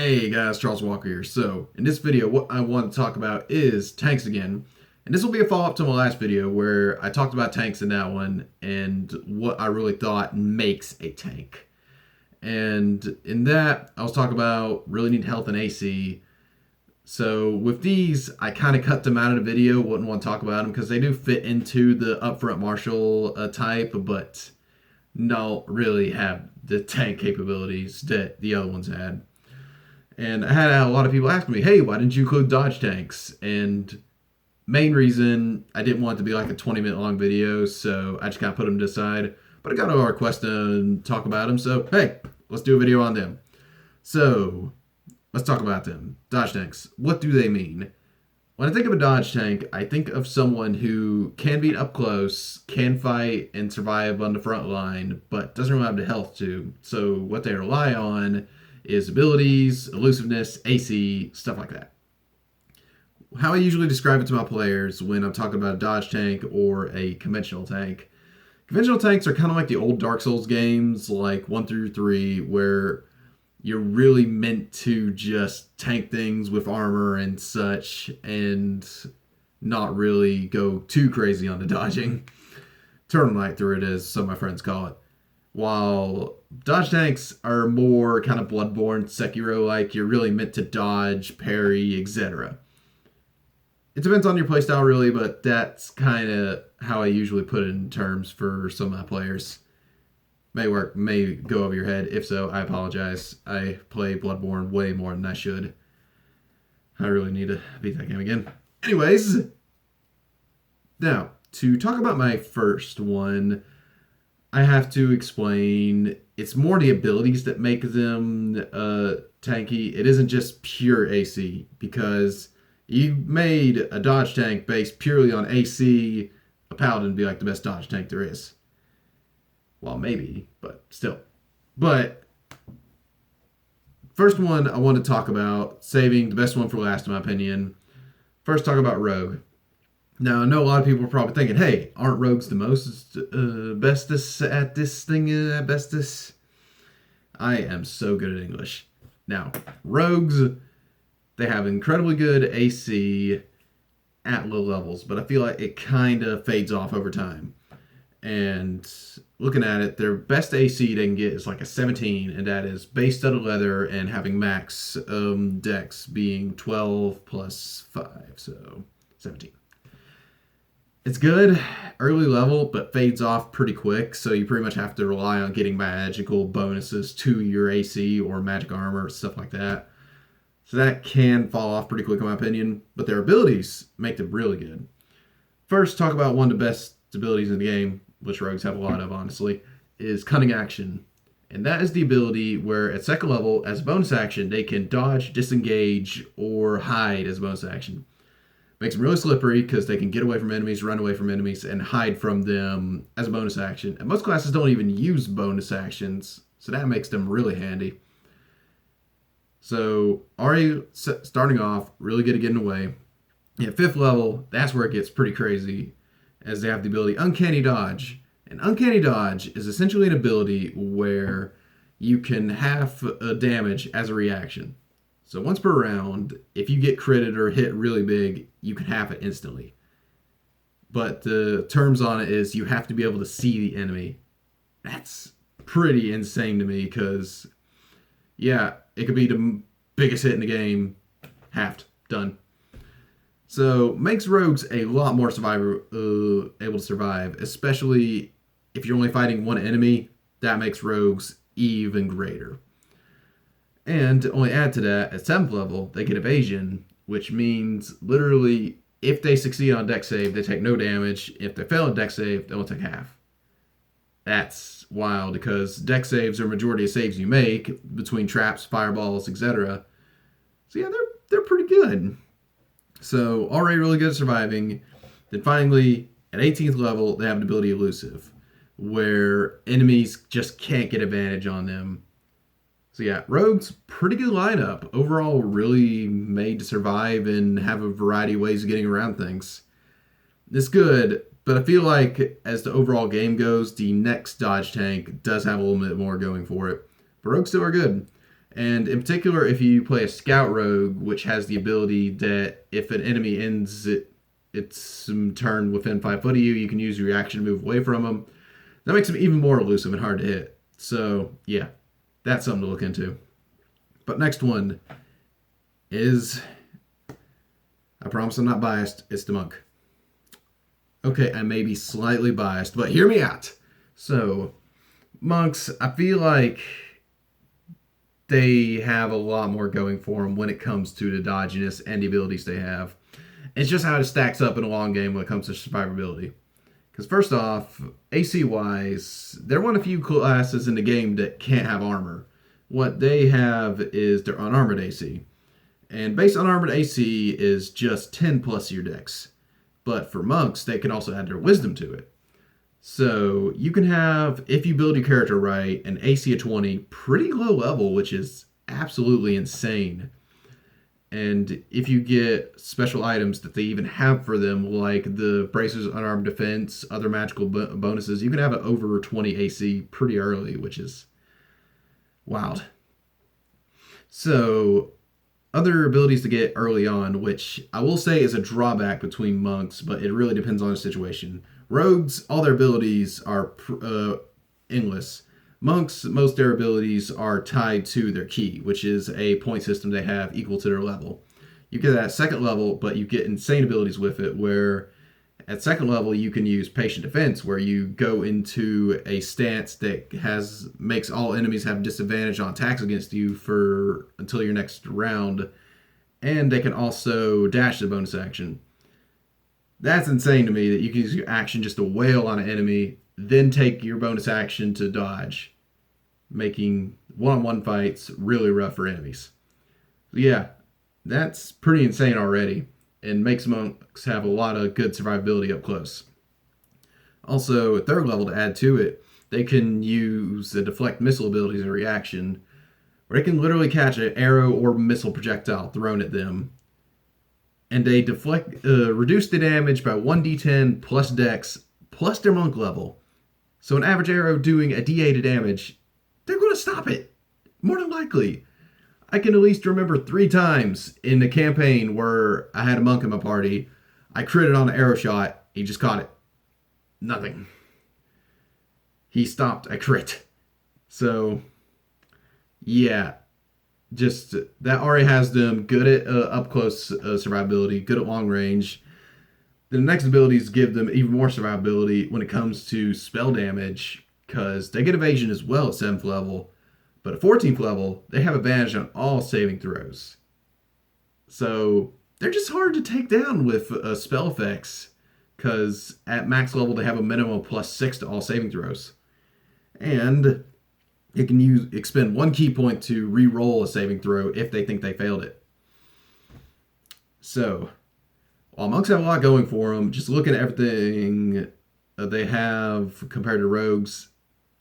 Hey guys, Charles Walker here. So, in this video, what I want to talk about is tanks again. And this will be a follow-up to my last video where I talked about tanks in that one and what I really thought makes a tank. And in that, I was talking about really need health and AC. So with these, I kind of cut them out of the video, wouldn't want to talk about them because they do fit into the upfront martial type, but don't really have the tank capabilities that the other ones had. And I had a lot of people asking me, hey, why didn't you include dodge tanks? And main reason, I didn't want it to be like a 20-minute long video, so I just kind of put them to the side. But I got a request to talk about them, so hey, let's do a video on them. So, let's talk about them. Dodge tanks. What do they mean? When I think of a dodge tank, I think of someone who can be up close, can fight and survive on the front line, but doesn't really have the health to. So what they rely on is abilities, elusiveness, AC, stuff like that. How I usually describe it to my players when I'm talking about a dodge tank or a conventional tank. Conventional tanks are kind of like the old Dark Souls games, like 1 through 3, where you're really meant to just tank things with armor and such and not really go too crazy on the dodging. Turn light through it, as some of my friends call it. While dodge tanks are more kind of Bloodborne, Sekiro-like, you're really meant to dodge, parry, etc. It depends on your playstyle, really, but that's kind of how I usually put it in terms for some of my players. May work, may go over your head. If so, I apologize. I play Bloodborne way more than I should. I really need to beat that game again. Anyways, now, to talk about my first one, I have to explain it's more the abilities that make them tanky. It isn't just pure AC, because you made a dodge tank based purely on AC, a paladin would be like the best dodge tank there is. Well, maybe, but still. But first one I want to talk about, saving the best one for last in my opinion. First, talk about Rogue. Now, I know a lot of people are probably thinking, hey, aren't rogues the most bestest at this thing, bestest? I am so good at English. Now, rogues, they have incredibly good AC at low levels, but I feel like it kind of fades off over time. And looking at it, their best AC they can get is like a 17, and that is base studded leather and having max dex being 12 plus 5, so 17. It's good, early level, but fades off pretty quick, so you pretty much have to rely on getting magical bonuses to your AC or magic armor, stuff like that. So that can fall off pretty quick in my opinion, but their abilities make them really good. First, talk about one of the best abilities in the game, which rogues have a lot of, honestly, is Cunning Action. And that is the ability where at second level, as a bonus action, they can dodge, disengage, or hide as a bonus action. Makes them really slippery because they can get away from enemies, run away from enemies, and hide from them as a bonus action. And most classes don't even use bonus actions, so that makes them really handy. So, already starting off, really good at getting away. At 5th level, that's where it gets pretty crazy, as they have the ability Uncanny Dodge. And Uncanny Dodge is essentially an ability where you can half damage as a reaction. So once per round, if you get critted or hit really big, you can half it instantly. But the terms on it is you have to be able to see the enemy. That's pretty insane to me because, yeah, it could be the biggest hit in the game, halved, done. So makes rogues a lot more able to survive, especially if you're only fighting one enemy. That makes rogues even greater. And to only add to that, at 7th level, they get evasion, which means literally if they succeed on dex save, they take no damage. If they fail on dex save, they will take half. That's wild because dex saves are majority of saves you make between traps, fireballs, etc. So yeah, they're pretty good. So already really good at surviving. Then finally, at 18th level, they have an ability Elusive, where enemies just can't get advantage on them. So yeah, rogues, pretty good lineup. Overall, really made to survive and have a variety of ways of getting around things. It's good, but I feel like as the overall game goes, the next dodge tank does have a little bit more going for it. But rogues still are good. And in particular, if you play a scout rogue, which has the ability that if an enemy ends its turn within 5 foot of you, you can use your reaction to move away from them. That makes them even more elusive and hard to hit. So yeah, that's something to look into. But next one is, I promise I'm not biased, it's the monk. Okay, I may be slightly biased, but hear me out. So, monks, I feel like they have a lot more going for them when it comes to the dodginess and the abilities they have. It's just how it stacks up in a long game when it comes to survivability. Because first off, AC-wise, they're one of the few classes in the game that can't have armor. What they have is their unarmored AC. And base unarmored AC is just 10 plus your dex. But for monks, they can also add their wisdom to it. So you can have, if you build your character right, an AC of 20, pretty low level, which is absolutely insane. And if you get special items that they even have for them, like the Bracers Unarmed Defense, other magical bonuses, you can have an over 20 AC pretty early, which is wild. So, other abilities to get early on, which I will say is a drawback between monks, but it really depends on the situation. Rogues, all their abilities are endless. Monks, most of their abilities are tied to their key, which is a point system they have equal to their level. You get that at second level, but you get insane abilities with it, where at second level you can use patient defense, where you go into a stance that makes all enemies have disadvantage on attacks against you for until your next round, and they can also dash the bonus action. That's insane to me that you can use your action just to wail on an enemy, then take your bonus action to dodge, making one-on-one fights really rough for enemies. Yeah, that's pretty insane already, and makes monks have a lot of good survivability up close. Also, at third level to add to it, they can use the Deflect Missile ability as a reaction, where they can literally catch an arrow or missile projectile thrown at them, and they reduce the damage by 1d10 plus dex plus their monk level. So an average arrow doing a d8 of damage, they're going to stop it, more than likely. I can at least remember 3 times in the campaign where I had a monk in my party. I critted on an arrow shot. He just caught it. Nothing. He stopped a crit. So, yeah. Just, that already has them good at up-close survivability, good at long range. The next abilities give them even more survivability when it comes to spell damage, because they get evasion as well at 7th level. But at 14th level, they have advantage on all saving throws. So they're just hard to take down with spell effects, because at max level they have a minimum of +6 to all saving throws. And it can expend 1 key point to re-roll a saving throw if they think they failed it. So, while monks have a lot going for them, just looking at everything they have compared to rogues,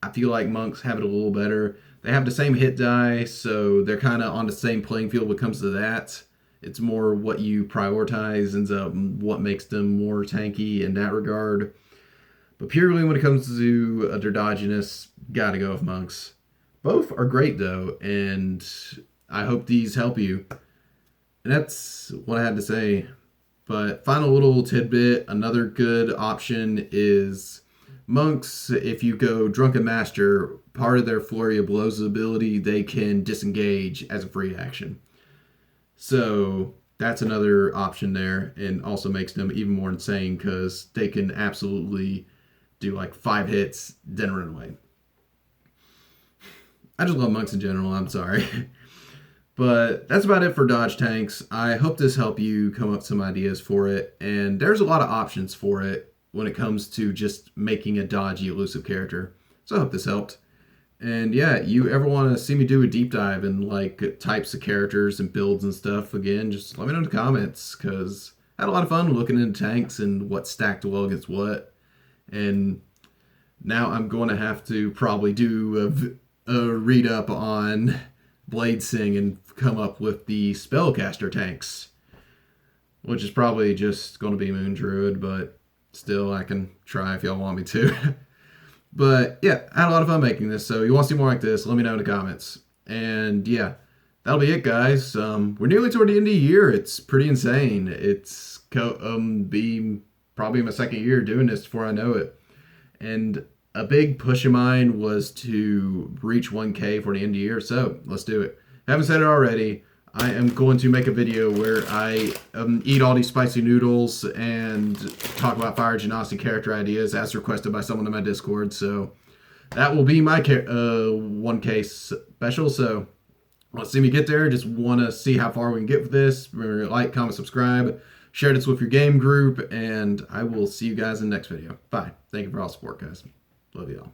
I feel like monks have it a little better. They have the same hit die, so they're kind of on the same playing field when it comes to that. It's more what you prioritize ends up what makes them more tanky in that regard. But purely when it comes to their dodginess, gotta go with monks. Both are great though, and I hope these help you. And that's what I had to say. But final little tidbit, another good option is monks, if you go Drunken Master, part of their Flurry of Blows ability, they can disengage as a free action. So that's another option there, and also makes them even more insane because they can absolutely do like 5 hits, then run away. I just love monks in general, I'm sorry. But that's about it for dodge tanks. I hope this helped you come up with some ideas for it. And there's a lot of options for it when it comes to just making a dodgy, elusive character. So I hope this helped. And yeah, you ever want to see me do a deep dive in like types of characters and builds and stuff, again, just let me know in the comments, because I had a lot of fun looking into tanks and what stacked well against what. And now I'm going to have to probably do a read up on Blade Sing and come up with the spellcaster tanks, which is probably just going to be Moon Druid, but still I can try if y'all want me to. But yeah, I had a lot of fun making this, so you want to see more like this, let me know in the comments. And yeah, that'll be it, guys. We're nearly toward the end of the year. It's pretty insane. It's be probably my second year doing this before I know it. And a big push of mine was to reach 1K for the end of the year. So let's do it. If I haven't said it already, I am going to make a video where I eat all these spicy noodles and talk about fire genocity character ideas as requested by someone in my Discord. So that will be my 1K special. So let's see me get there. Just want to see how far we can get with this. Remember to like, comment, subscribe, share this with your game group, and I will see you guys in the next video. Bye. Thank you for all the support, guys. Love y'all.